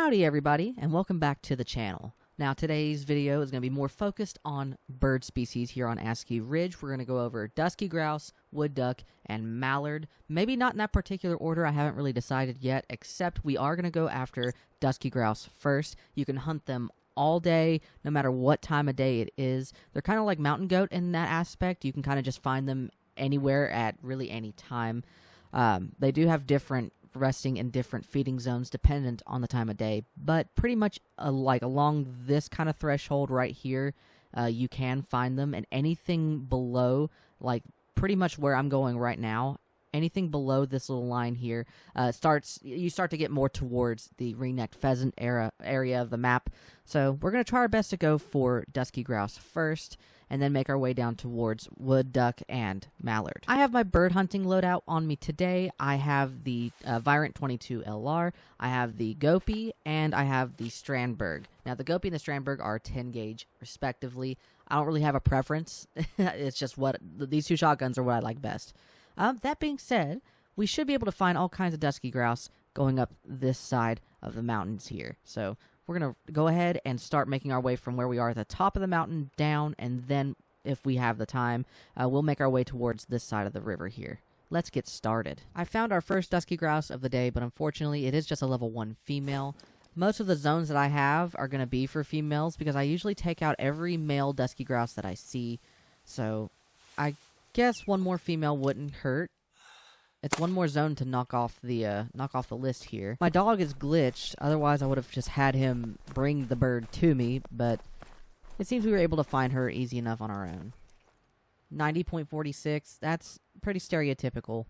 Howdy everybody, and welcome back to the channel. Now today's video is going to be more focused on bird species here on Askew Ridge. We're going to go over dusky grouse, wood duck, and mallard. Maybe not in that particular order, I haven't really decided yet, except we are going to go after dusky grouse first. You can hunt them all day, no matter what time of day it is. They're kind of like mountain goat in that aspect. You can kind of just find them anywhere at really any time. They do have different resting in different feeding zones dependent on the time of day, but pretty much like along this kind of threshold right here, you can find them, and anything below, like pretty much where I'm going right now, anything below this little line here, you start to get more towards the ring-necked pheasant area of the map. So we're going to try our best to go for dusky grouse first, and then make our way down towards wood duck and mallard. I have my bird hunting loadout on me today. I have the Virant 22 LR, I have the Gopi, and I have the Strandberg. Now the Gopi and the Strandberg are 10 gauge respectively. I don't really have a preference. It's just what these two shotguns are what I like best. That being said, we should be able to find all kinds of dusky grouse going up this side of the mountains here. So we're going to go ahead and start making our way from where we are at the top of the mountain down, and then, if we have the time, we'll make our way towards this side of the river here. Let's get started. I found our first dusky grouse of the day, but unfortunately it is just a level 1 female. Most of the zones that I have are going to be for females, because I usually take out every male dusky grouse that I see. So I guess one more female wouldn't hurt. It's one more zone to knock off the list here. My dog is glitched, otherwise I would have just had him bring the bird to me, but it seems we were able to find her easy enough on our own. 90.46, that's pretty stereotypical.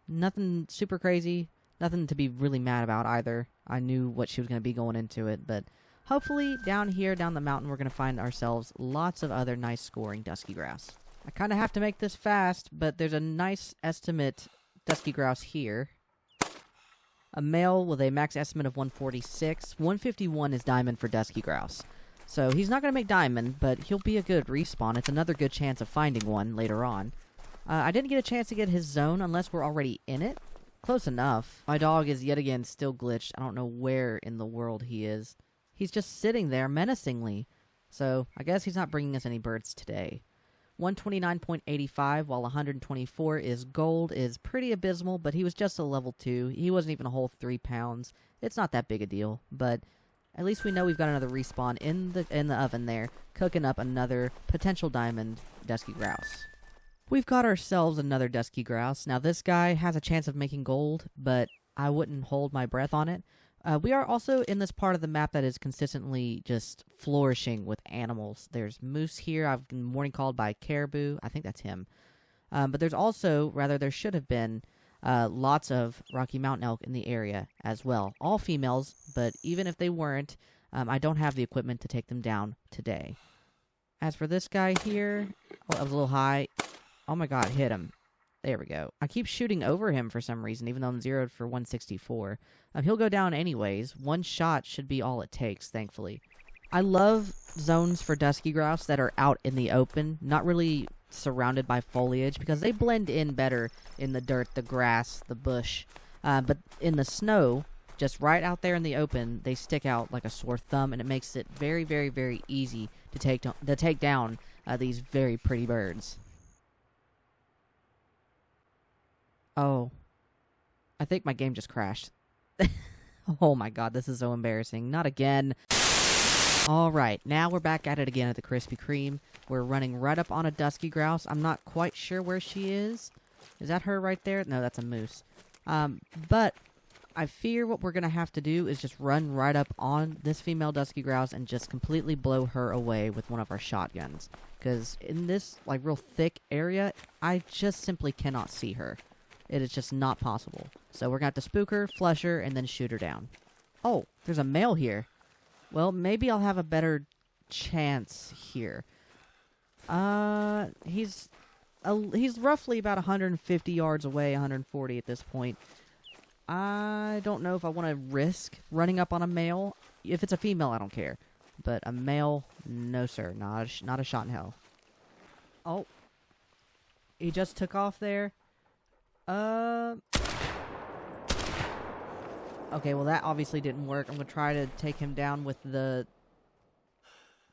Nothing super crazy, nothing to be really mad about either. I knew what she was going to be going into it, but hopefully down here, down the mountain, we're going to find ourselves lots of other nice scoring dusky grouse. I kind of have to make this fast, but there's a nice estimate dusky grouse here. A male with a max estimate of 146. 151 is diamond for dusky grouse. So he's not going to make diamond, but he'll be a good respawn. It's another good chance of finding one later on. I didn't get a chance to get his zone unless we're already in it. Close enough. My dog is yet again still glitched. I don't know where in the world he is. He's just sitting there menacingly. So I guess he's not bringing us any birds today. 129.85, while 124 is gold, is pretty abysmal, but he was just a level 2. He wasn't even a whole 3 pounds. It's not that big a deal, but at least we know we've got another respawn in the oven there, cooking up another potential diamond dusky grouse. We've got ourselves another dusky grouse. Now this guy has a chance of making gold, but I wouldn't hold my breath on it. We are also in this part of the map that is consistently just flourishing with animals. There's moose here. I've been morning called by caribou. I think that's him. But there's also, there should have been lots of Rocky Mountain elk in the area as well. All females, but even if they weren't, I don't have the equipment to take them down today. As for this guy here, oh, that was a little high. Oh my god, hit him. There we go. I keep shooting over him for some reason, even though I'm zeroed for 164. He'll go down anyways. One shot should be all it takes, thankfully. I love zones for dusky grouse that are out in the open, not really surrounded by foliage, because they blend in better in the dirt, the grass, the bush. But in the snow, just right out there in the open, they stick out like a sore thumb, and it makes it very, very, very easy to take down these very pretty birds. Oh, I think my game just crashed. Oh my god, this is so embarrassing. Not again. Alright, now we're back at it again at the Krispy Kreme. We're running right up on a dusky grouse. I'm not quite sure where she is. Is that her right there? No, that's a moose. But I fear what we're going to have to do is just run right up on this female dusky grouse and just completely blow her away with one of our shotguns. Because in this like real thick area, I just simply cannot see her. It is just not possible. So we're going to have to spook her, flush her, and then shoot her down. Oh, there's a male here. Well, maybe I'll have a better chance here. He's roughly about 150 yards away, 140 at this point. I don't know if I want to risk running up on a male. If it's a female, I don't care. But a male, no sir. Not a shot in hell. Oh. He just took off there. Okay, well that obviously didn't work. I'm going to try to take him down with the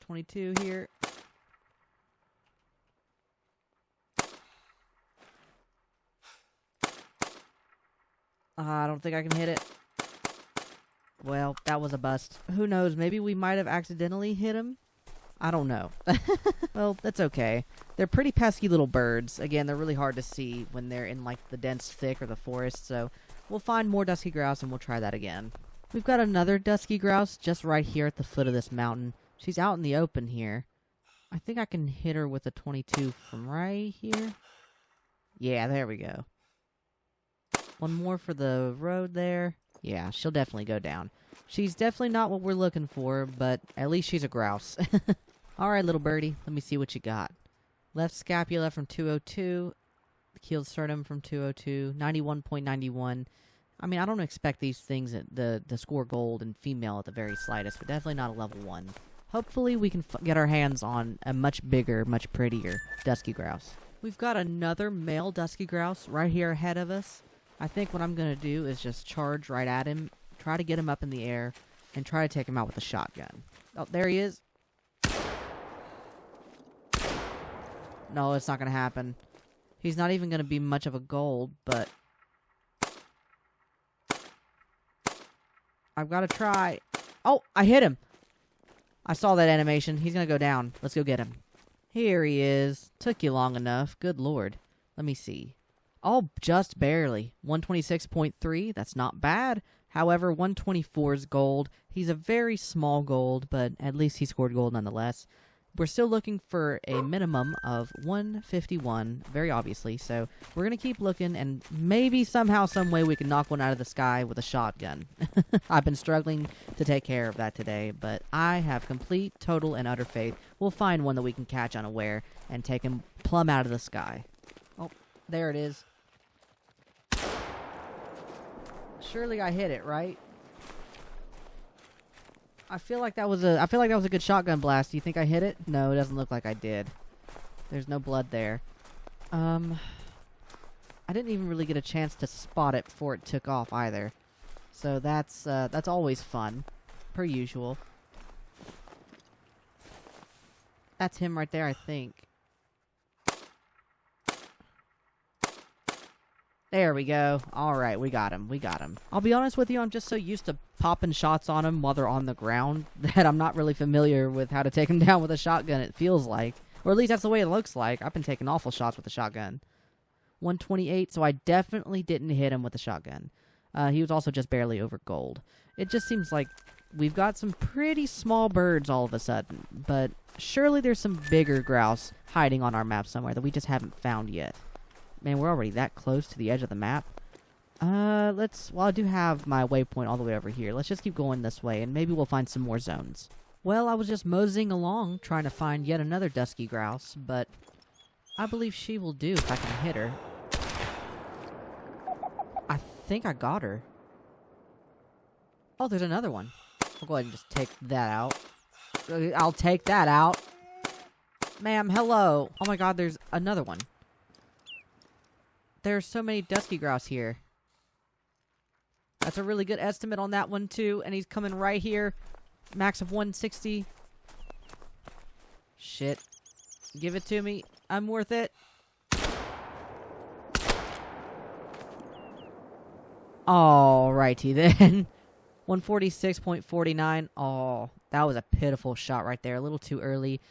22 here. I don't think I can hit it. Well, that was a bust. Who knows? Maybe we might have accidentally hit him. I don't know. Well, that's okay. They're pretty pesky little birds. Again, they're really hard to see when they're in, like, the dense thick or the forest, so we'll find more dusky grouse and we'll try that again. We've got another dusky grouse just right here at the foot of this mountain. She's out in the open here. I think I can hit her with a 22 from right here. Yeah, there we go. One more for the road there. Yeah, she'll definitely go down. She's definitely not what we're looking for, but at least she's a grouse. Alright, little birdie, let me see what you got. Left scapula from 202. Keeled sternum from 202. 91.91. I mean, I don't expect these things to score gold and female at the very slightest, but definitely not a level 1. Hopefully we can get our hands on a much bigger, much prettier dusky grouse. We've got another male dusky grouse right here ahead of us. I think what I'm going to do is just charge right at him, try to get him up in the air, and try to take him out with a shotgun. Oh, there he is. No, it's not going to happen. He's not even going to be much of a gold, but I've got to try. Oh, I hit him. I saw that animation. He's going to go down. Let's go get him. Here he is. Took you long enough. Good lord. Let me see. Oh, just barely. 126.3. That's not bad. However, 124 is gold. He's a very small gold, but at least he scored gold nonetheless. We're still looking for a minimum of 151, very obviously, so we're going to keep looking, and maybe somehow, some way we can knock one out of the sky with a shotgun. I've been struggling to take care of that today, but I have complete, total, and utter faith we'll find one that we can catch unaware and take him plumb out of the sky. Oh, there it is. Surely I hit it, right? I feel like that was a good shotgun blast. Do you think I hit it? No, it doesn't look like I did. There's no blood there. I didn't even really get a chance to spot it before it took off either. So that's always fun, per usual. That's him right there, I think. There we go. Alright, we got him. We got him. I'll be honest with you, I'm just so used to popping shots on him while they're on the ground that I'm not really familiar with how to take him down with a shotgun, it feels like. Or at least that's the way it looks like. I've been taking awful shots with a shotgun. 128, so I definitely didn't hit him with a shotgun. He was also just barely over gold. It just seems like we've got some pretty small birds all of a sudden, but surely there's some bigger grouse hiding on our map somewhere that we just haven't found yet. Man, we're already that close to the edge of the map. Well, I do have my waypoint all the way over here. Let's just keep going this way, and maybe we'll find some more zones. Well, I was just moseying along, trying to find yet another dusky grouse, but I believe she will do if I can hit her. I think I got her. Oh, there's another one. I'll go ahead and just take that out. I'll take that out. Ma'am, hello. Oh my god, there's another one. There's so many dusky grouse here. That's a really good estimate on that one, too. And he's coming right here. Max of 160. Shit. Give it to me. I'm worth it. Alrighty then. 146.49. Oh, that was a pitiful shot right there. A little too early.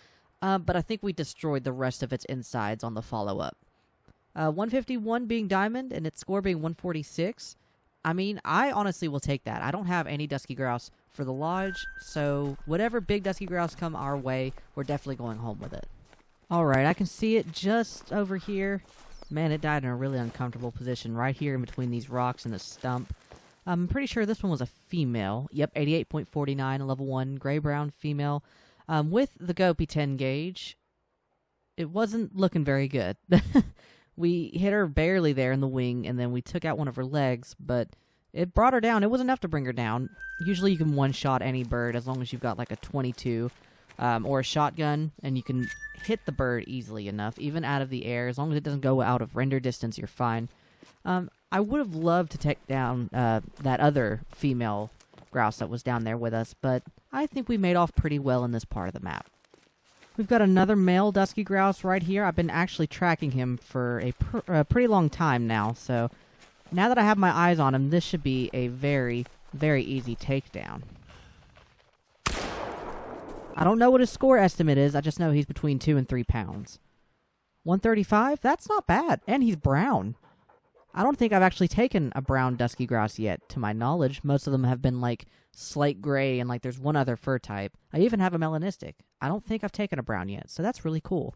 But I think we destroyed the rest of its insides on the follow-up. 151 being diamond, and its score being 146. I mean, I honestly will take that. I don't have any dusky grouse for the lodge, so whatever big dusky grouse come our way, we're definitely going home with it. Alright, I can see it just over here. Man, it died in a really uncomfortable position right here in between these rocks and the stump. I'm pretty sure this one was a female. Yep, 88.49, a level 1 gray-brown female. With the Gopi 10 gauge, it wasn't looking very good. We hit her barely there in the wing, and then we took out one of her legs, but it brought her down. It was enough to bring her down. Usually you can one-shot any bird as long as you've got like a 22 or a shotgun, and you can hit the bird easily enough, even out of the air. As long as it doesn't go out of render distance, you're fine. I would have loved to take down that other female grouse that was down there with us, but I think we made off pretty well in this part of the map. We've got another male dusky grouse right here. I've been actually tracking him for a pretty long time now, so now that I have my eyes on him, this should be a very, very easy takedown. I don't know what his score estimate is. I just know he's between 2 and 3 pounds. 135? That's not bad. And he's brown. I don't think I've actually taken a brown dusky grouse yet, to my knowledge. Most of them have been, like, slate gray, and, like, there's one other fur type. I even have a melanistic. I don't think I've taken a brown yet, so that's really cool.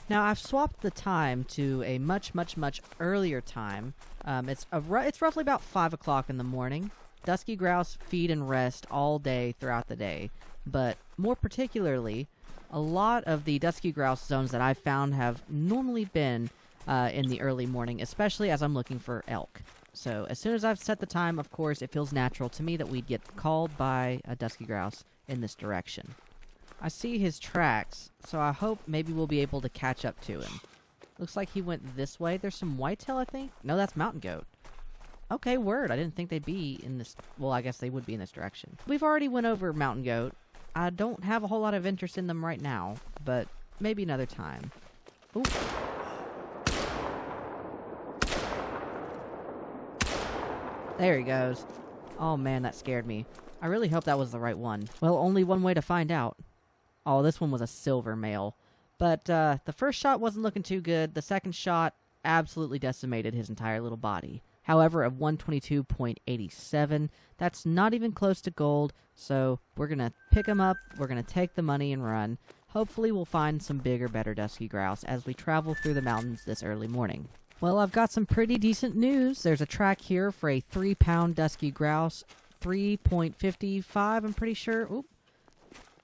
Now, I've swapped the time to a much, much, much earlier time. It's roughly about 5 o'clock in the morning. Dusky grouse feed and rest all day throughout the day. But more particularly, a lot of the dusky grouse zones that I've found have normally been in the early morning, especially as I'm looking for elk. So as soon as I've set the time, of course, it feels natural to me that we'd get called by a dusky grouse in this direction. I see his tracks, so I hope maybe we'll be able to catch up to him. Looks like he went this way. There's some whitetail, I think. No, that's mountain goat. Okay, word. I didn't think they'd be in this... Well, I guess they would be in this direction. We've already went over mountain goat. I don't have a whole lot of interest in them right now, but maybe another time. Ooh. There he goes. Oh man, that scared me. I really hope that was the right one. Well, only one way to find out. Oh, this one was a silver male. But the first shot wasn't looking too good. The second shot absolutely decimated his entire little body. However, at 122.87, that's not even close to gold, so we're going to pick him up, we're going to take the money and run. Hopefully we'll find some bigger, better dusky grouse as we travel through the mountains this early morning. Well, I've got some pretty decent news. There's a track here for a 3-pound dusky grouse, 3.55, I'm pretty sure. Oop.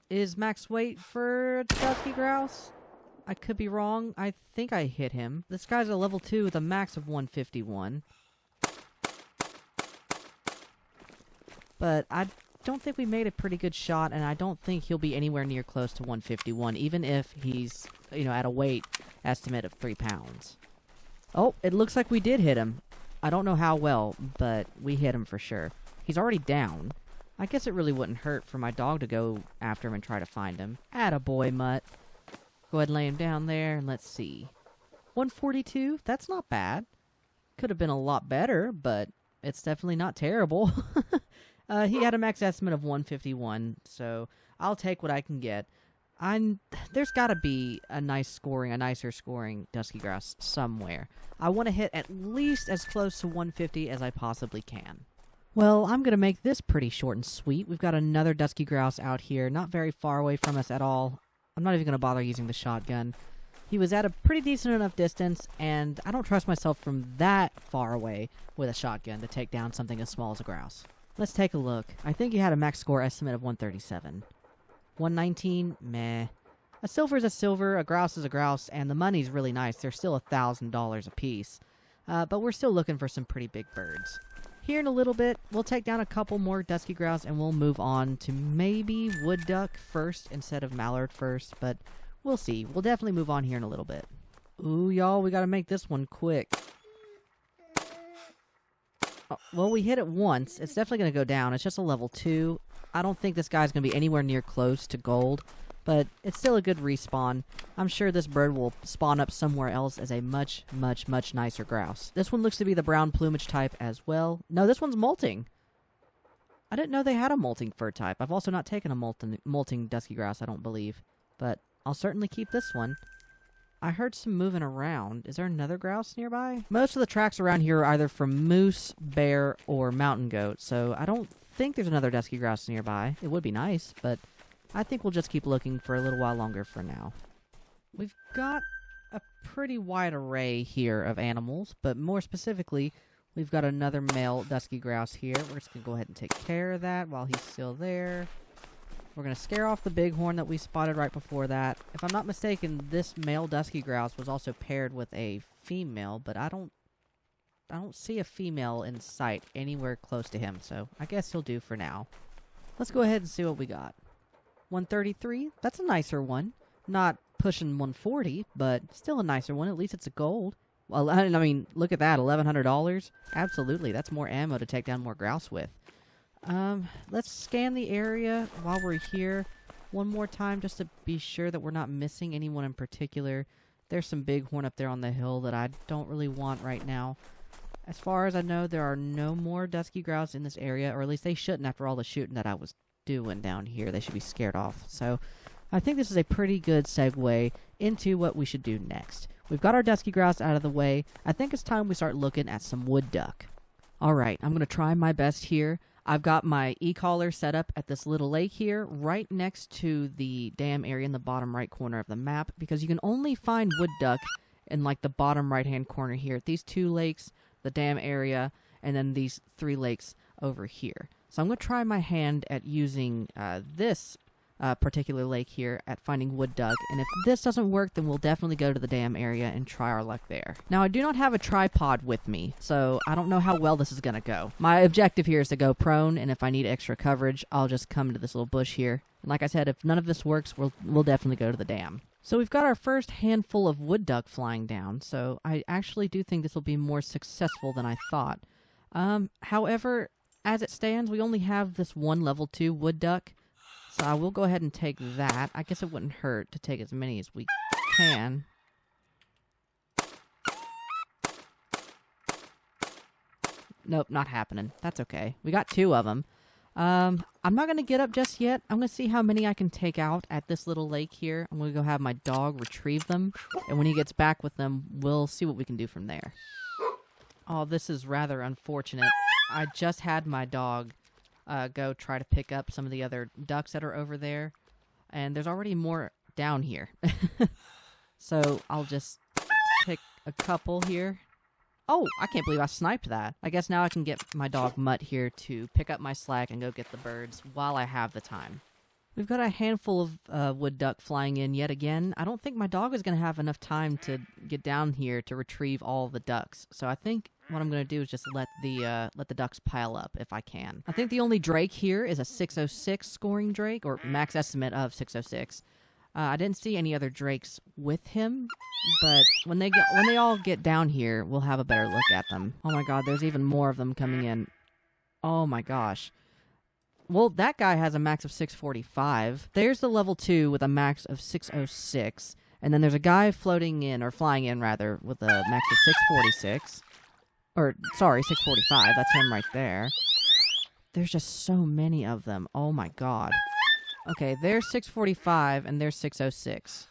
Is max weight for a dusky grouse? I could be wrong. I think I hit him. This guy's a level 2 with a max of 151. But I don't think we made a pretty good shot, and I don't think he'll be anywhere near close to 151, even if he's, at a weight estimate of 3 pounds. Oh, it looks like we did hit him. I don't know how well, but we hit him for sure. He's already down. I guess it really wouldn't hurt for my dog to go after him and try to find him. Attaboy, Mutt. Go ahead and lay him down there, and let's see. 142? That's not bad. Could have been a lot better, but it's definitely not terrible. He had a max estimate of 151, so I'll take what I can get. There's got to be a nicer scoring dusky grouse somewhere. I want to hit at least as close to 150 as I possibly can. Well, I'm going to make this pretty short and sweet. We've got another dusky grouse out here, not very far away from us at all. I'm not even going to bother using the shotgun. He was at a pretty decent enough distance, and I don't trust myself from that far away with a shotgun to take down something as small as a grouse. Let's take a look. I think he had a max score estimate of 137. 119? Meh. A silver is a silver, a grouse is a grouse, and the money's really nice. They're still $1,000 a piece. But we're still looking for some pretty big birds. Here in a little bit, we'll take down a couple more dusky grouse, and we'll move on to maybe wood duck first instead of mallard first, but we'll see. We'll definitely move on here in a little bit. Ooh, y'all, we gotta make this one quick. Oh, well, we hit it once. It's definitely going to go down. It's just a level 2. I don't think this guy's going to be anywhere near close to gold, but it's still a good respawn. I'm sure this bird will spawn up somewhere else as a much, much, much nicer grouse. This one looks to be the brown plumage type as well. No, this one's molting. I didn't know they had a molting fur type. I've also not taken a molting dusky grouse, I don't believe. But I'll certainly keep this one. I heard some moving around. Is there another grouse nearby? Most of the tracks around here are either from moose, bear, or mountain goat, so I don't think there's another dusky grouse nearby. It would be nice, but I think we'll just keep looking for a little while longer for now. We've got a pretty wide array here of animals, but more specifically, we've got another male dusky grouse here. We're just going to go ahead and take care of that while he's still there. We're going to scare off the bighorn that we spotted right before that. If I'm not mistaken, this male dusky grouse was also paired with a female, but I don't see a female in sight anywhere close to him, so I guess he'll do for now. Let's go ahead and see what we got. 133, that's a nicer one. Not pushing 140, but still a nicer one. At least it's a gold. Well, I mean, look at that, $1,100. Absolutely, that's more ammo to take down more grouse with. Let's scan the area while we're here one more time just to be sure that we're not missing anyone in particular. There's some bighorn up there on the hill that I don't really want right now. As far as I know, there are no more dusky grouse in this area, or at least they shouldn't after all the shooting that I was doing down here. They should be scared off. So I think this is a pretty good segue into what we should do next. We've got our dusky grouse out of the way. I think it's time we start looking at some wood duck. Alright, I'm going to try my best here. I've got my e-collar set up at this little lake here, right next to the dam area in the bottom right corner of the map, because you can only find wood duck in like the bottom right-hand corner here at these 2 lakes, the dam area, and then these 3 lakes over here. So I'm going to try my hand at using this particular lake here at finding wood duck, and if this doesn't work, then we'll definitely go to the dam area and try our luck there. Now, I do not have a tripod with me, so I don't know how well this is going to go. My objective here is to go prone, and if I need extra coverage, I'll just come to this little bush here. And like I said, if none of this works, we'll definitely go to the dam. So we've got our first handful of wood duck flying down, so I actually do think this will be more successful than I thought. However, as it stands, we only have this one level 2 wood duck, so I will go ahead and take that. I guess it wouldn't hurt to take as many as we can. Nope, not happening. That's okay. We got 2 of them. I'm not going to get up just yet. I'm going to see how many I can take out at this little lake here. I'm going to go have my dog retrieve them, and when he gets back with them, we'll see what we can do from there. Oh, this is rather unfortunate. I just had my dog go try to pick up some of the other ducks that are over there, and there's already more down here. So I'll just pick a couple here. Oh, I can't believe I sniped that. I guess now I can get my dog Mutt here to pick up my slack and go get the birds while I have the time. We've got a handful of wood duck flying in yet again. I don't think my dog is going to have enough time to get down here to retrieve all the ducks. So I think what I'm going to do is just let the ducks pile up if I can. I think the only drake here is a 606 scoring drake, or max estimate of 606. I didn't see any other drakes with him, but when they all get down here, we'll have a better look at them. Oh my god, there's even more of them coming in. Oh my gosh. Well, that guy has a max of 645. There's the level 2 with a max of 606. And then there's a guy floating in, or flying in rather, with a max of 646. Or, sorry, 645. That's him right there. There's just so many of them. Oh my god. Okay, there's 645, and there's 606.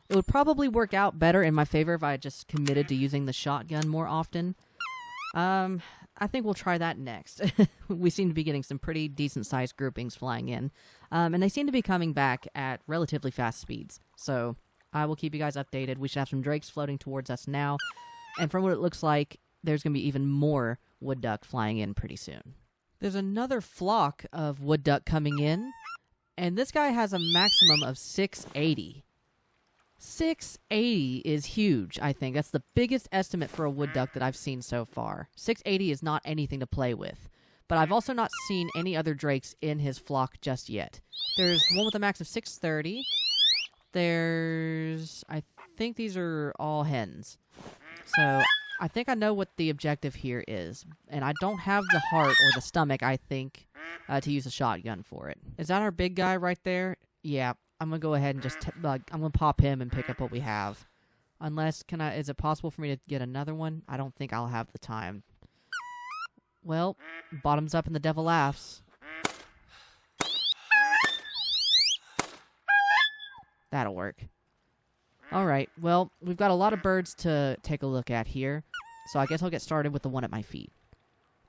It would probably work out better in my favor if I just committed to using the shotgun more often. I think we'll try that next. We seem to be getting some pretty decent-sized groupings flying in. And they seem to be coming back at relatively fast speeds. So I will keep you guys updated. We should have some drakes floating towards us now. And from what it looks like, there's going to be even more wood duck flying in pretty soon. There's another flock of wood duck coming in. And this guy has a maximum of 680. 680 is huge, I think. That's the biggest estimate for a wood duck that I've seen so far. 680 is not anything to play with. But I've also not seen any other drakes in his flock just yet. There's one with a max of 630. I think these are all hens. So I think I know what the objective here is. And I don't have the heart or the stomach, I think, to use a shotgun for it. Is that our big guy right there? Yeah. I'm going to go ahead and just, I'm going to pop him and pick up what we have. Unless, is it possible for me to get another one? I don't think I'll have the time. Well, bottoms up and the devil laughs. That'll work. Alright, well, we've got a lot of birds to take a look at here. So I guess I'll get started with the one at my feet.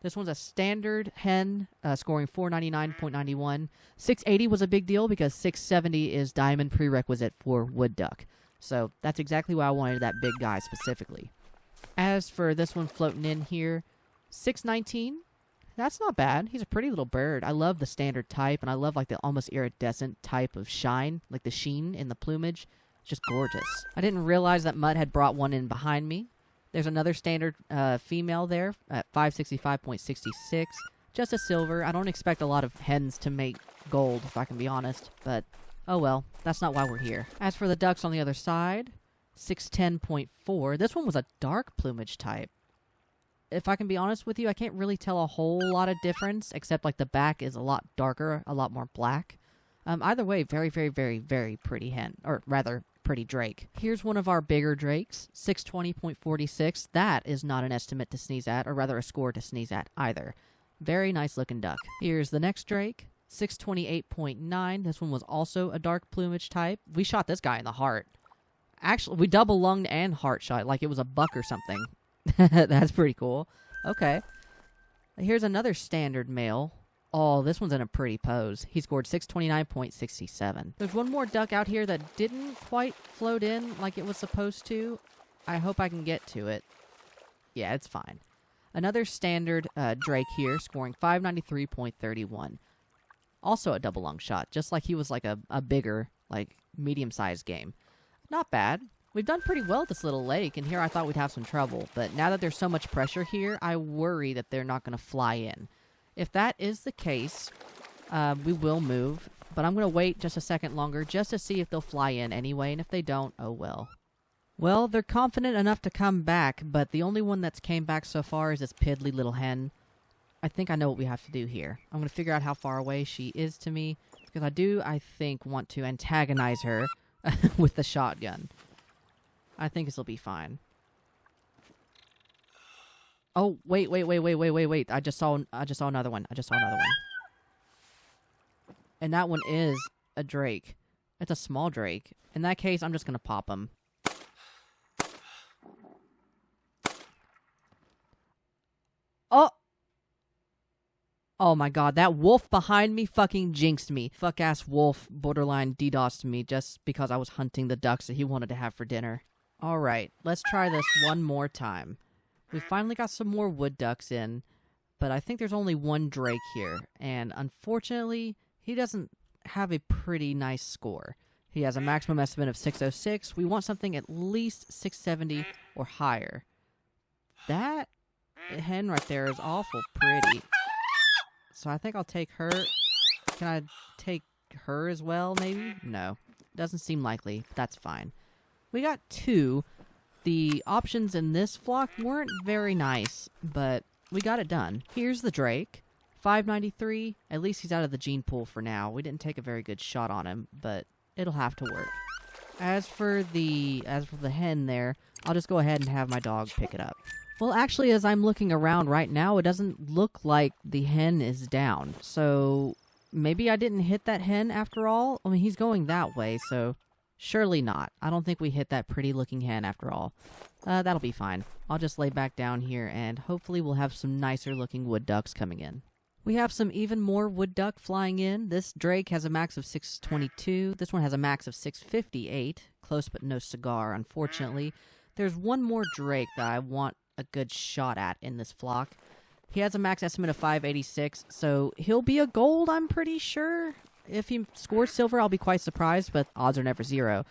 This one's a standard hen, scoring 499.91. 680 was a big deal because 670 is diamond prerequisite for wood duck. So that's exactly why I wanted that big guy specifically. As for this one floating in here, 619. That's not bad. He's a pretty little bird. I love the standard type, and I love like the almost iridescent type of shine, like the sheen in the plumage. It's just gorgeous. I didn't realize that Mutt had brought one in behind me. There's another standard female there at 565.66. Just a silver. I don't expect a lot of hens to make gold, if I can be honest. But, Oh well, that's not why we're here. As for the ducks on the other side, 610.4. This one was a dark plumage type. If I can be honest with you, I can't really tell a whole lot of difference, except like the back is a lot darker, a lot more black. Either way, very, very, very, very pretty hen, or rather, pretty drake. Here's one of our bigger drakes, 620.46. That is not an estimate to sneeze at, or rather a score to sneeze at either. Very nice looking duck. Here's the next drake, 628.9. This one was also a dark plumage type. We shot this guy in the heart. Actually, we double lunged and heart shot, like it was a buck or something. That's pretty cool. Okay. Here's another standard male. Oh, this one's in a pretty pose. He scored 629.67. There's one more duck out here that didn't quite float in like it was supposed to. I hope I can get to it. Yeah, it's fine. Another standard drake here, scoring 593.31. Also a double lung shot, just like he was like a bigger, like medium-sized game. Not bad. We've done pretty well at this little lake, and here I thought we'd have some trouble. But now that there's so much pressure here, I worry that they're not going to fly in. If that is the case, we will move. But I'm going to wait just a second longer just to see if they'll fly in anyway. And if they don't, oh well. Well, they're confident enough to come back, but the only one that's came back so far is this piddly little hen. I think I know what we have to do here. I'm going to figure out how far away she is to me, because I think, want to antagonize her with the shotgun. I think this will be fine. Oh, wait. I just saw another one. And that one is a drake. It's a small drake. In that case, I'm just going to pop him. Oh! Oh my god, that wolf behind me fucking jinxed me. Fuck-ass wolf borderline DDoSed me just because I was hunting the ducks that he wanted to have for dinner. Alright, let's try this one more time. We finally got some more wood ducks in, but I think there's only one drake here, and unfortunately, he doesn't have a pretty nice score. He has a maximum estimate of 606. We want something at least 670 or higher. That hen right there is awful pretty. So I think I'll take her. Can I take her as well, maybe? No. Doesn't seem likely. That's fine. We got two. The options in this flock weren't very nice, but we got it done. Here's the drake. 593. At least he's out of the gene pool for now. We didn't take a very good shot on him, but it'll have to work. As for the hen there, I'll just go ahead and have my dog pick it up. Well, actually, as I'm looking around right now, it doesn't look like the hen is down. So maybe I didn't hit that hen after all? I mean, he's going that way, so surely not. I don't think we hit that pretty-looking hen after all. That'll be fine. I'll just lay back down here, and hopefully we'll have some nicer-looking wood ducks coming in. We have some even more wood duck flying in. This drake has a max of 622. This one has a max of 658. Close but no cigar, unfortunately. There's one more drake that I want a good shot at in this flock. He has a max estimate of 586, so he'll be a gold, I'm pretty sure. If he scores silver, I'll be quite surprised, but odds are never zero.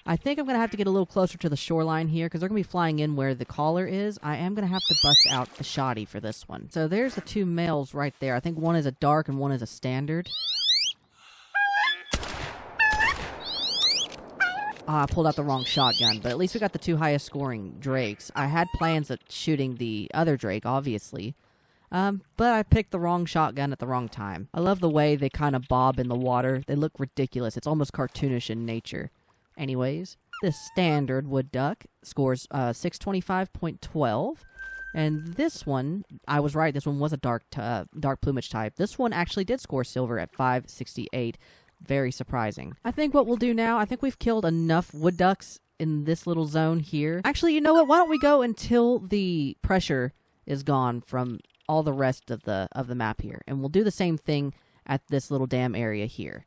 I think I'm going to have to get a little closer to the shoreline here, because they're going to be flying in where the caller is. I am going to have to bust out the shoddy for this one. So there's the two males right there. I think one is a dark and one is a standard. I pulled out the wrong shotgun, but at least we got the two highest scoring drakes. I had plans of shooting the other drake, obviously. But I picked the wrong shotgun at the wrong time. I love the way they kind of bob in the water. They look ridiculous. It's almost cartoonish in nature. Anyways, this standard wood duck scores 625.12. And this one, I was right, this one was a dark plumage type. This one actually did score silver at 568. Very surprising. I think what we'll do now, I think we've killed enough wood ducks in this little zone here. Actually, you know what? Why don't we go until the pressure is gone from all the rest of the map here. And we'll do the same thing at this little dam area here.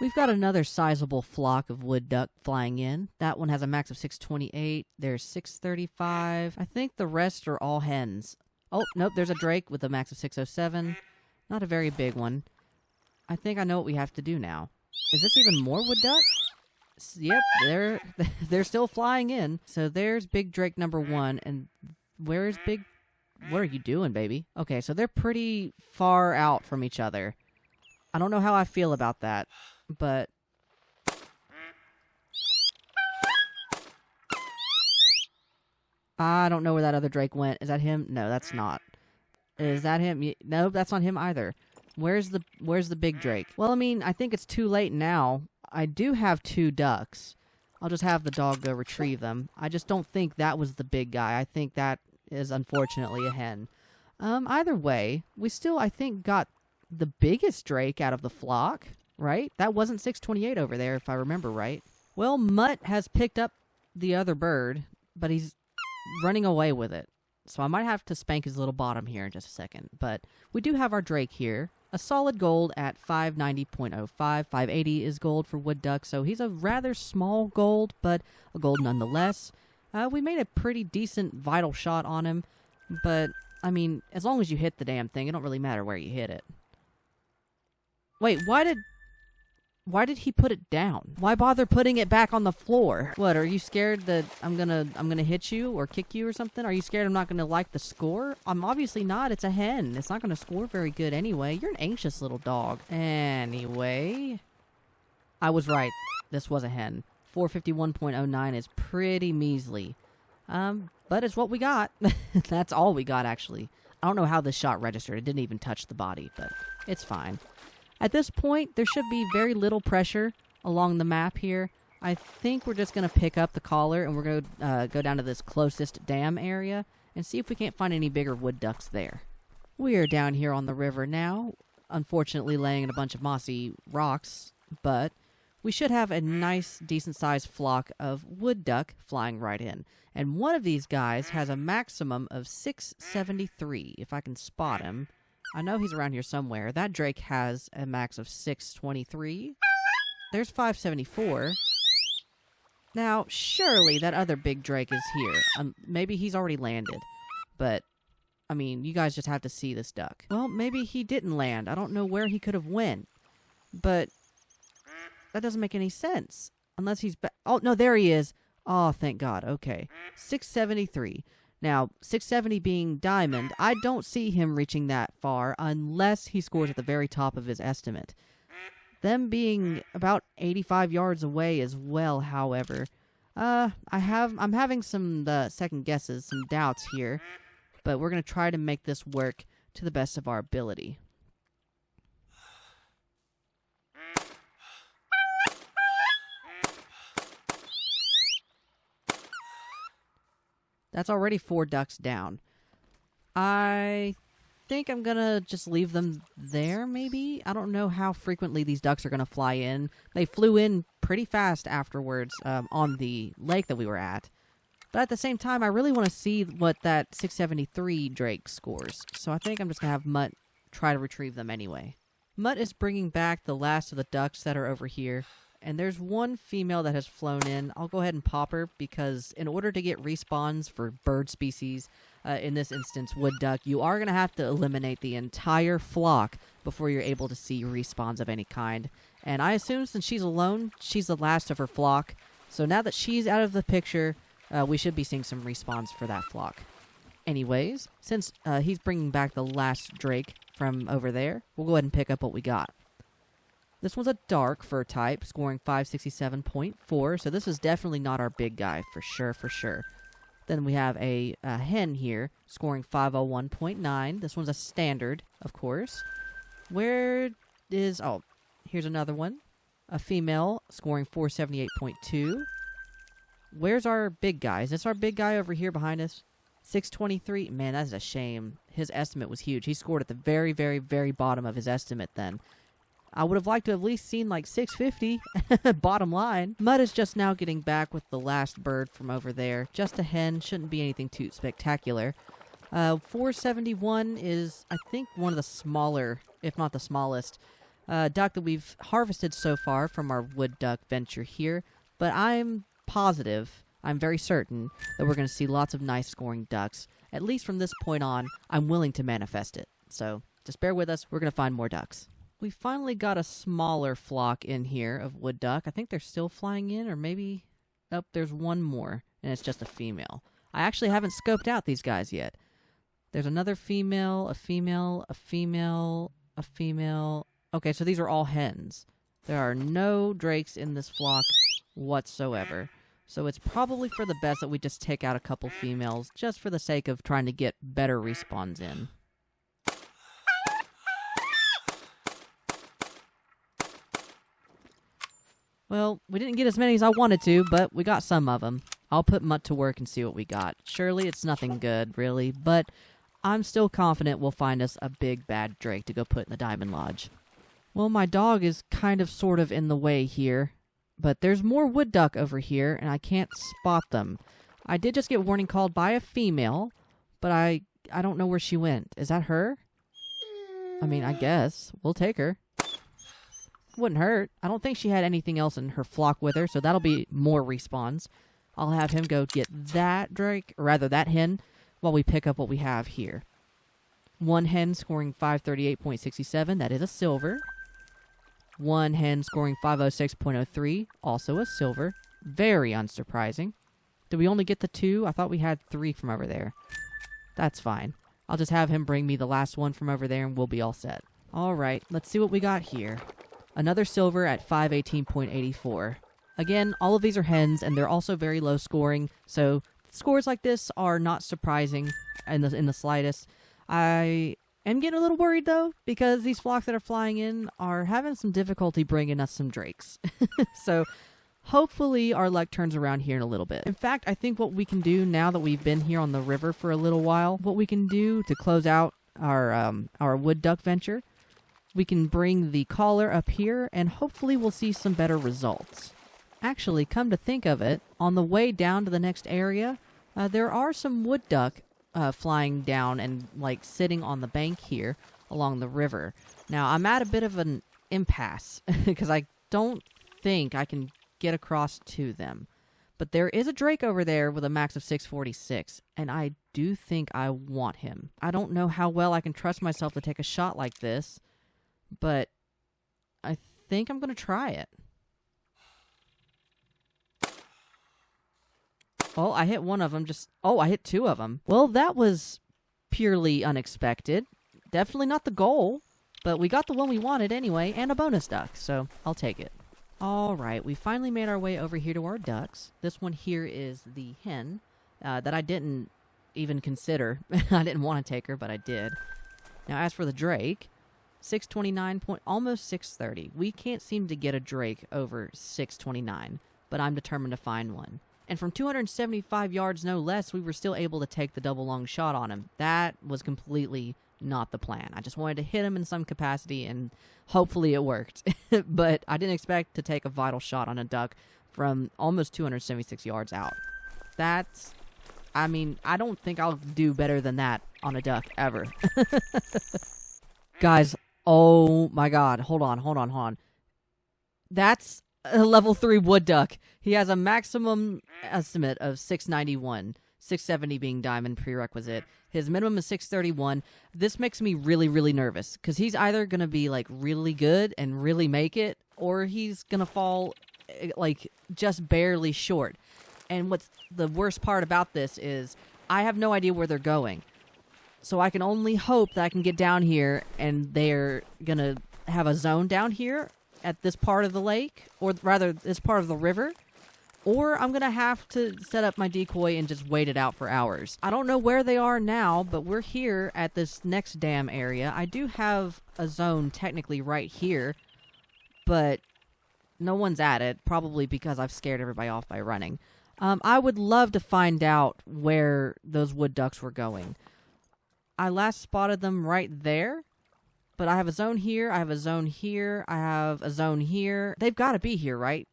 We've got another sizable flock of wood duck flying in. That one has a max of 628. There's 635. I think the rest are all hens. Oh, nope, there's a drake with a max of 607. Not a very big one. I think I know what we have to do now. Is this even more wood duck? Yep, they're still flying in. So there's big drake number one, and where is big... What are you doing, baby? Okay, so they're pretty far out from each other. I don't know how I feel about that, but I don't know where that other drake went. Is that him? No, that's not. Is that him? No, that's not him either. Where's the big drake? Well, I mean, I think it's too late now. I do have 2 ducks. I'll just have the dog go retrieve them. I just don't think that was the big guy. I think that is unfortunately a hen. Either way, we still, I think, got the biggest drake out of the flock, right? That wasn't 628 over there, if I remember right. Well, Mutt has picked up the other bird, but he's running away with it. So I might have to spank his little bottom here in just a second. But we do have our drake here. A solid gold at 590.05. 580 is gold for wood duck, so he's a rather small gold, but a gold nonetheless. We made a pretty decent vital shot on him, but, I mean, as long as you hit the damn thing, it don't really matter where you hit it. Wait, why did he put it down? Why bother putting it back on the floor? What, are you scared that I'm gonna hit you or kick you or something? Are you scared I'm not gonna like the score? I'm obviously not. It's a hen. It's not gonna score very good anyway. You're an anxious little dog. Anyway, I was right. This was a hen. 451.09 is pretty measly. But it's what we got. That's all we got, actually. I don't know how this shot registered. It didn't even touch the body, but it's fine. At this point, there should be very little pressure along the map here. I think we're just going to pick up the collar and we're going to go down to this closest dam area and see if we can't find any bigger wood ducks there. We are down here on the river now, unfortunately laying in a bunch of mossy rocks, but we should have a nice, decent-sized flock of wood duck flying right in. And one of these guys has a maximum of 673, if I can spot him. I know he's around here somewhere. That drake has a max of 623. There's 574. Now, surely that other big drake is here. Maybe he's already landed. But, I mean, you guys just have to see this duck. Well, maybe he didn't land. I don't know where he could have went. But that doesn't make any sense. Unless he's oh, no, there he is. Oh, thank God. Okay. 673. Now, 670 being diamond, I don't see him reaching that far unless he scores at the very top of his estimate. Them being about 85 yards away as well, however. I'm having some second guesses, some doubts here, but we're going to try to make this work to the best of our ability. That's already 4 ducks down. I think I'm going to just leave them there, maybe? I don't know how frequently these ducks are going to fly in. They flew in pretty fast afterwards on the lake that we were at. But at the same time, I really want to see what that 673 drake scores. So I think I'm just going to have Mutt try to retrieve them anyway. Mutt is bringing back the last of the ducks that are over here. And there's one female that has flown in. I'll go ahead and pop her because in order to get respawns for bird species, in this instance wood duck, you are going to have to eliminate the entire flock before you're able to see respawns of any kind. And I assume since she's alone, she's the last of her flock. So now that she's out of the picture, we should be seeing some respawns for that flock. Anyways, since he's bringing back the last drake from over there, we'll go ahead and pick up what we got. This one's a dark fur type, scoring 567.4, so this is definitely not our big guy, for sure. Then we have a hen here, scoring 501.9. This one's a standard, of course. Where is... oh, here's another one. A female, scoring 478.2. Where's our big guy? Is this our big guy over here behind us? 623? Man, that's a shame. His estimate was huge. He scored at the very, very, very bottom of his estimate then. I would have liked to have at least seen like 650, bottom line. Mutt is just now getting back with the last bird from over there. Just a hen, shouldn't be anything too spectacular. 471 is, I think, one of the smaller, if not the smallest, duck that we've harvested so far from our wood duck venture here. But I'm positive, I'm very certain, that we're going to see lots of nice scoring ducks. At least from this point on, I'm willing to manifest it. So just bear with us, we're going to find more ducks. We finally got a smaller flock in here of wood duck. I think they're still flying in, or maybe... oh, there's one more, and it's just a female. I actually haven't scoped out these guys yet. There's another female, a female, a female, a female... okay, so these are all hens. There are no drakes in this flock whatsoever. So it's probably for the best that we just take out a couple females, just for the sake of trying to get better respawns in. Well, we didn't get as many as I wanted to, but we got some of them. I'll put Mutt to work and see what we got. Surely it's nothing good, really, but I'm still confident we'll find us a big bad drake to go put in the Diamond Lodge. Well, my dog is kind of sort of in the way here, but there's more wood duck over here, and I can't spot them. I did just get warning called by a female, but I don't know where she went. Is that her? I mean, I guess. We'll take her. Wouldn't hurt. I don't think she had anything else in her flock with her, so that'll be more respawns. I'll have him go get that drake, or rather that hen, while we pick up what we have here. One hen scoring 538.67, that is a silver. One hen scoring 506.03, also a silver. Very unsurprising. Did we only get the 2? I thought we had 3 from over there. That's fine. I'll just have him bring me the last one from over there and we'll be all set. Alright, let's see what we got here. Another silver at 518.84. Again, all of these are hens, and they're also very low scoring, so scores like this are not surprising in the slightest. I am getting a little worried, though, because these flocks that are flying in are having some difficulty bringing us some drakes. So hopefully our luck turns around here in a little bit. In fact, I think what we can do now that we've been here on the river for a little while, what we can do to close out our wood duck venture, we can bring the collar up here, and hopefully we'll see some better results. Actually, come to think of it, on the way down to the next area, there are some wood duck flying down and like sitting on the bank here along the river. Now, I'm at a bit of an impasse because I don't think I can get across to them. But there is a drake over there with a max of 646, and I do think I want him. I don't know how well I can trust myself to take a shot like this, but I think I'm going to try it. Oh, I hit one of them. I hit 2 of them. Well, that was purely unexpected. Definitely not the goal, but we got the one we wanted anyway, and a bonus duck, so I'll take it. Alright, we finally made our way over here to our ducks. This one here is the hen that I didn't even consider. I didn't want to take her, but I did. Now, as for the drake, 629 point, almost 630. We can't seem to get a drake over 629, but I'm determined to find one. And from 275 yards, no less, we were still able to take the double long shot on him. That was completely not the plan. I just wanted to hit him in some capacity, and hopefully it worked. But I didn't expect to take a vital shot on a duck from almost 276 yards out. I mean, I don't think I'll do better than that on a duck ever. Guys, oh my god, hold on. That's a level 3 wood duck. He has a maximum estimate of 691, 670 being diamond prerequisite. His minimum is 631. This makes me really, really nervous, because he's either going to be, like, really good and really make it, or he's going to fall, like, just barely short. And what's the worst part about this is I have no idea where they're going. So I can only hope that I can get down here, and they're going to have a zone down here at this part of the lake, or rather, this part of the river. Or I'm going to have to set up my decoy and just wait it out for hours. I don't know where they are now, but we're here at this next dam area. I do have a zone technically right here, but no one's at it, probably because I've scared everybody off by running. I would love to find out where those wood ducks were going. I last spotted them right there, but I have a zone here, I have a zone here, I have a zone here. They've got to be here, right?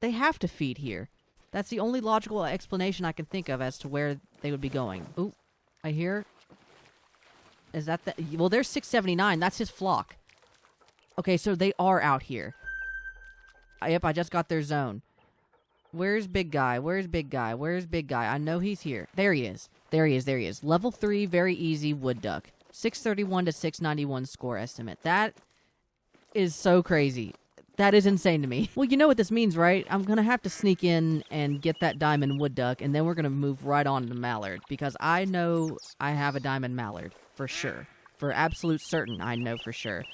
They have to feed here. That's the only logical explanation I can think of as to where they would be going. Ooh, I hear. Is that the... Well, there's 679. That's his flock. Okay, so they are out here. Yep, I just got their zone. Where's big guy? Where's big guy? Where's big guy? I know he's here. There he is. There he is. There he is. Level 3, very easy wood duck. 631 to 691 score estimate. That is so crazy. That is insane to me. Well, you know what this means, right? I'm going to have to sneak in and get that diamond wood duck, and then we're going to move right on to mallard, because I know I have a diamond mallard, for sure. For absolute certain, I know for sure.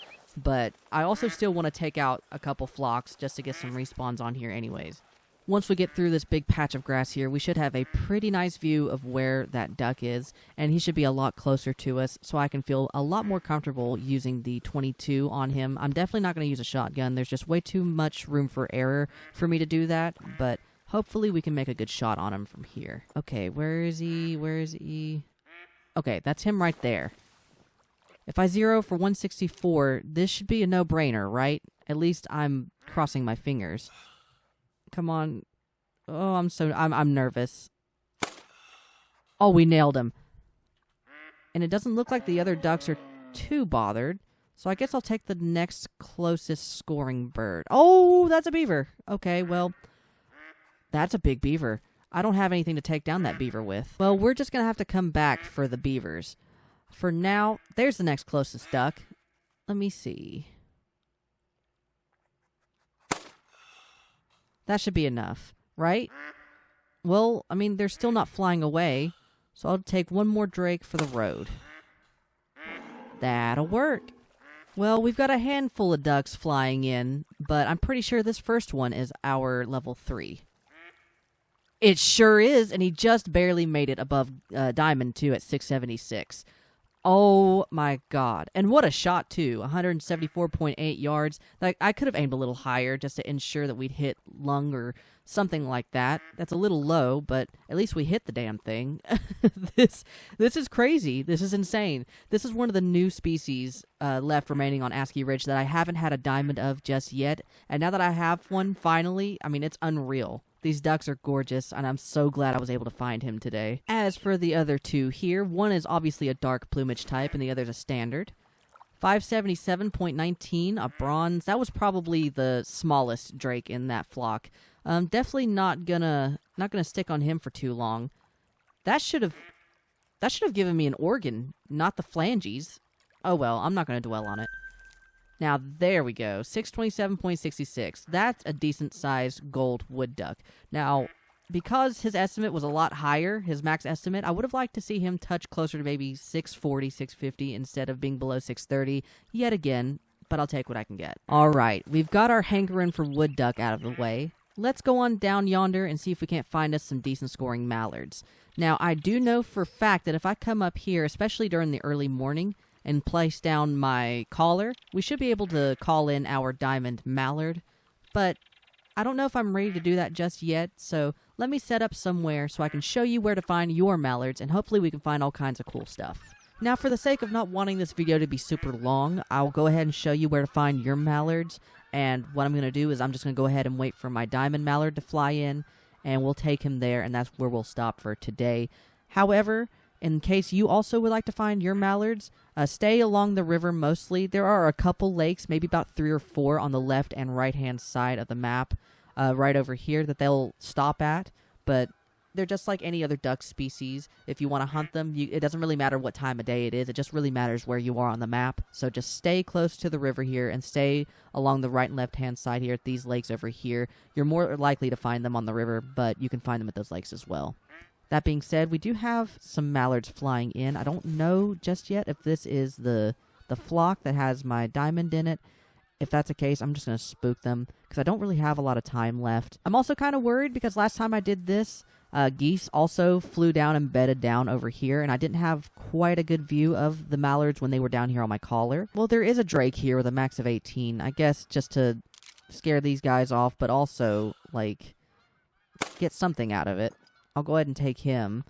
But I also still want to take out a couple flocks just to get some respawns on here anyways. once we get through this big patch of grass here, we should have a pretty nice view of where that duck is, and he should be a lot closer to us, so I can feel a lot more comfortable using the 22 on him. I'm definitely not going to use a shotgun. There's just way too much room for error for me to do that, but hopefully we can make a good shot on him from here. Okay, where is he? Where is he? Okay, that's him right there. If I zero for 164, this should be a no-brainer, right? At least I'm crossing my fingers. Come on. Oh, I'm nervous. Oh, we nailed him. And it doesn't look like the other ducks are too bothered. So I guess I'll take the next closest scoring bird. Oh, that's a beaver. Okay, well, that's a big beaver. I don't have anything to take down that beaver with. Well, we're just going to have to come back for the beavers. For now, there's the next closest duck. Let me see. That should be enough, right? Well, I mean, they're still not flying away, so I'll take one more drake for the road. That'll work. Well, we've got a handful of ducks flying in, but I'm pretty sure this first one is our level 3. It sure is, and he just barely made it above Diamond 2 at 676. Oh my god. And what a shot, too. 174.8 yards. Like, I could have aimed a little higher just to ensure that we'd hit lung or something like that. That's a little low, but at least we hit the damn thing. This is crazy. This is insane. This is one of the new species left remaining on ASCII Ridge that I haven't had a diamond of just yet. And now that I have one, finally, I mean, it's unreal. These ducks are gorgeous, and I'm so glad I was able to find him today. As for the other two here, one is obviously a dark plumage type, and the other's a standard. 577.19, a bronze. That was probably the smallest drake in that flock. Definitely not gonna stick on him for too long. That should have given me an organ, not the phalanges. Oh well, I'm not gonna dwell on it. Now, there we go, 627.66. That's a decent-sized gold wood duck. Now, because his estimate was a lot higher, his max estimate, I would have liked to see him touch closer to maybe 640, 650 instead of being below 630 yet again, but I'll take what I can get. All right, we've got our hankering for wood duck out of the way. Let's go on down yonder and see if we can't find us some decent scoring mallards. Now, I do know for a fact that if I come up here, especially during the early morning, and place down my caller, we should be able to call in our diamond mallard, but I don't know if I'm ready to do that just yet, so let me set up somewhere so I can show you where to find your mallards, and hopefully we can find all kinds of cool stuff. Now, for the sake of not wanting this video to be super long, I'll go ahead and show you where to find your mallards, and what I'm going to do is I'm just going to go ahead and wait for my diamond mallard to fly in, and we'll take him there, and that's where we'll stop for today. However, in case you also would like to find your mallards, stay along the river mostly. There are a couple lakes, maybe about 3 or 4 on the left and right-hand side of the map, right over here that they'll stop at, but they're just like any other duck species. If you want to hunt them, it doesn't really matter what time of day it is. It just really matters where you are on the map. So just stay close to the river here and stay along the right and left-hand side here at these lakes over here. You're more likely to find them on the river, but you can find them at those lakes as well. That being said, we do have some mallards flying in. I don't know just yet if this is the flock that has my diamond in it. If that's the case, I'm just going to spook them because I don't really have a lot of time left. I'm also kind of worried because last time I did this, geese also flew down and bedded down over here, and I didn't have quite a good view of the mallards when they were down here on my collar. Well, there is a drake here with a max of 18, I guess just to scare these guys off, but also, like, get something out of it. I'll go ahead and take him.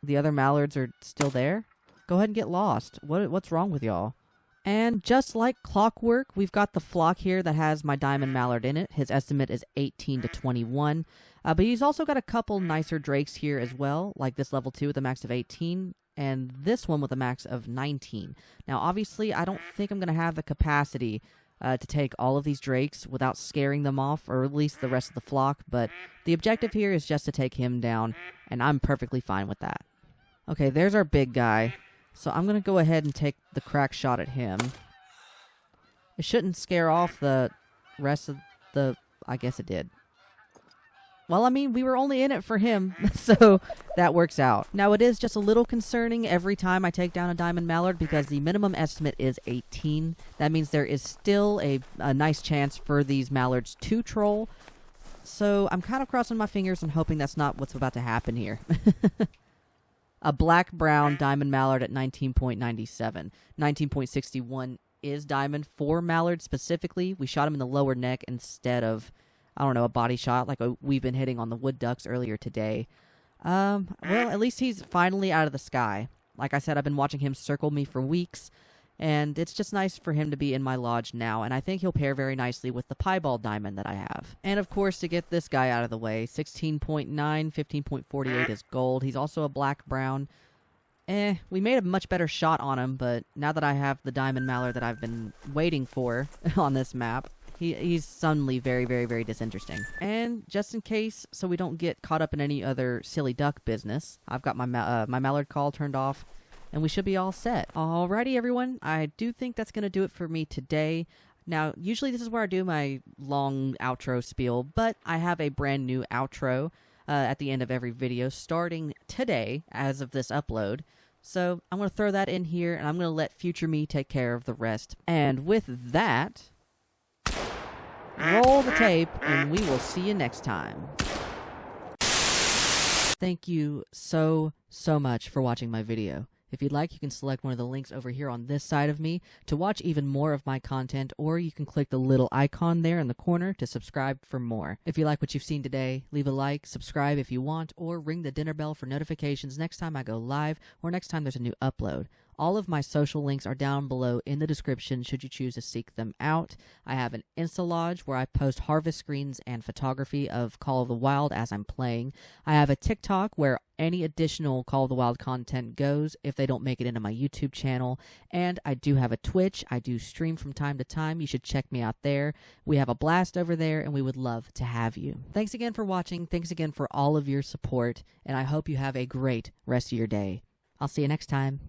The other mallards are still there? Go ahead and get lost. What's wrong with y'all? And just like clockwork, we've got the flock here that has my diamond mallard in it. His estimate is 18 to 21. But he's also got a couple nicer drakes here as well, like this level 2 with a max of 18, and this one with a max of 19. Now, obviously, I don't think I'm going to have the capacity to take all of these drakes without scaring them off, or at least the rest of the flock, but the objective here is just to take him down, and I'm perfectly fine with that. Okay, there's our big guy, so I'm going to go ahead and take the crack shot at him. It shouldn't scare off the rest of the... I guess it did. Well, I mean, we were only in it for him, so that works out. Now, it is just a little concerning every time I take down a diamond mallard because the minimum estimate is 18. That means there is still a nice chance for these mallards to troll, So I'm kind of crossing my fingers and hoping that's not what's about to happen here. A black-brown diamond mallard at 19.97. 19.61 is diamond for mallard specifically. We shot him in the lower neck instead of, I don't know, a body shot like we've been hitting on the wood ducks earlier today. Well, at least he's finally out of the sky. Like I said, I've been watching him circle me for weeks, and it's just nice for him to be in my lodge now, and I think he'll pair very nicely with the piebald diamond that I have. And of course, to get this guy out of the way, 16.9, 15.48 is gold. He's also a black-brown. We made a much better shot on him, but now that I have the diamond mallard that I've been waiting for on this map, he's suddenly very, very, very disinteresting. And just in case, so we don't get caught up in any other silly duck business, I've got my mallard call turned off, and we should be all set. Alrighty, everyone. I do think that's going to do it for me today. Now, usually this is where I do my long outro spiel, but I have a brand new outro at the end of every video starting today as of this upload. So I'm going to throw that in here, and I'm going to let future me take care of the rest. And with that, roll the tape, and we will see you next time. Thank you so much for watching my video. If you'd like, you can select one of the links over here on this side of me to watch even more of my content, or you can click the little icon there in the corner to subscribe for more. If you like what you've seen today, leave a like, subscribe if you want, or ring the dinner bell for notifications next time I go live or next time there's a new upload. All of my social links are down below in the description should you choose to seek them out. I have an Insta Lodge where I post harvest screens and photography of Call of the Wild as I'm playing. I have a TikTok where any additional Call of the Wild content goes if they don't make it into my YouTube channel. And I do have a Twitch. I do stream from time to time. You should check me out there. We have a blast over there, and we would love to have you. Thanks again for watching. Thanks again for all of your support, and I hope you have a great rest of your day. I'll see you next time.